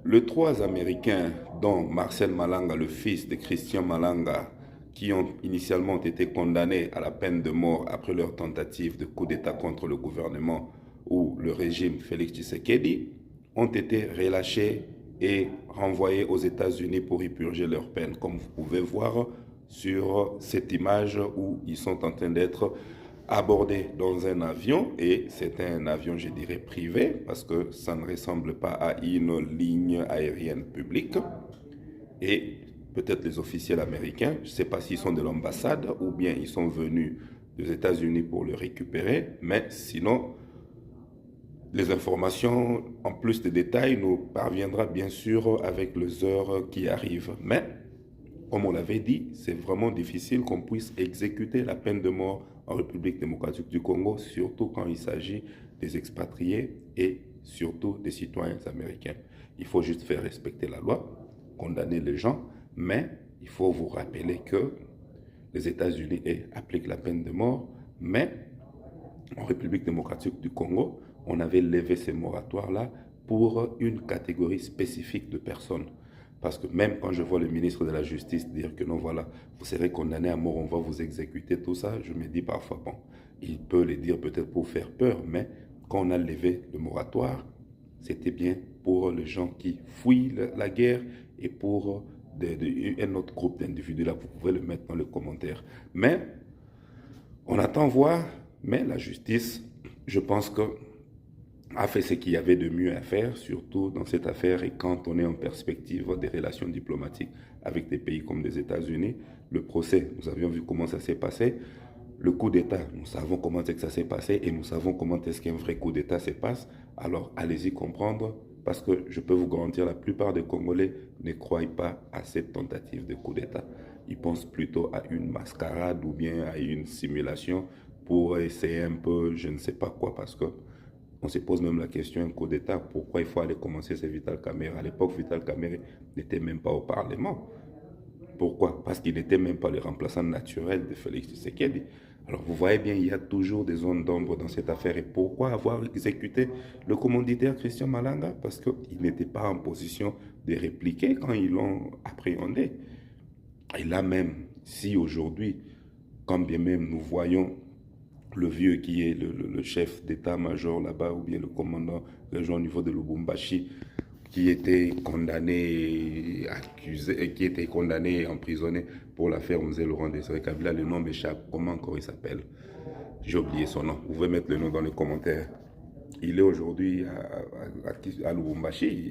Les trois Américains, dont Marcel Malanga, le fils de Christian Malanga, qui ont initialement été condamnés à la peine de mort après leur tentative de coup d'État contre le gouvernement ou le régime Félix Tshisekedi, ont été relâchés et renvoyés aux États-Unis pour y purger leur peine, comme vous pouvez voir sur cette image où ils sont en train d'être abordés dans un avion, et c'est un avion, je dirais, privé, parce que ça ne ressemble pas à une ligne aérienne publique. Et peut-être les officiels américains, je ne sais pas s'ils sont de l'ambassade ou bien ils sont venus des États-Unis pour le récupérer, mais sinon, les informations, en plus de détails, nous parviendra bien sûr avec les heures qui arrivent. Mais, comme on l'avait dit, c'est vraiment difficile qu'on puisse exécuter la peine de mort en République démocratique du Congo, surtout quand il s'agit des expatriés et surtout des citoyens américains. Il faut juste faire respecter la loi, condamner les gens, mais il faut vous rappeler que les États-Unis appliquent la peine de mort, mais en République démocratique du Congo, on avait levé ces moratoires-là pour une catégorie spécifique de personnes. Parce que même quand je vois le ministre de la Justice dire que non, voilà, vous serez condamné à mort, on va vous exécuter, tout ça, je me dis parfois, bon, il peut le dire peut-être pour faire peur, mais quand on a levé le moratoire, c'était bien pour les gens qui fuient la guerre et pour un autre groupe d'individus. Là, vous pouvez le mettre dans les commentaires. Mais on attend voir, mais la justice, je pense que a fait ce qu'il y avait de mieux à faire, surtout dans cette affaire, et quand on est en perspective des relations diplomatiques avec des pays comme les États-Unis. Le procès, nous avions vu comment ça s'est passé. Le coup d'État, nous savons comment est-ce que ça s'est passé et nous savons comment est-ce qu'un vrai coup d'État se passe. Alors allez-y comprendre, parce que je peux vous garantir, la plupart des Congolais ne croient pas à cette tentative de coup d'État. Ils pensent plutôt à une mascarade ou bien à une simulation pour essayer un peu, je ne sais pas quoi, parce que on se pose même la question, un coup d'État, pourquoi il faut aller commencer, c'est Vital Kamerhe. À l'époque, Vital Kamerhe n'était même pas au Parlement. Pourquoi? Parce qu'il n'était même pas le remplaçant naturel de Félix Tshisekedi. Alors vous voyez bien, il y a toujours des zones d'ombre dans cette affaire. Et pourquoi avoir exécuté le commanditaire Christian Malanga? Parce qu'il n'était pas en position de répliquer quand ils l'ont appréhendé. Et là même, si aujourd'hui, quand bien même nous voyons le vieux qui est le chef d'état-major là-bas, ou bien le commandant régional au niveau de Lubumbashi, qui était condamné, accusé, qui était condamné et emprisonné pour l'affaire Mzee Laurent Désiré Kabila. Le nom m'échappe. Comment encore il s'appelle? J'ai oublié son nom. Vous pouvez mettre le nom dans les commentaires. Il est aujourd'hui à Lubumbashi.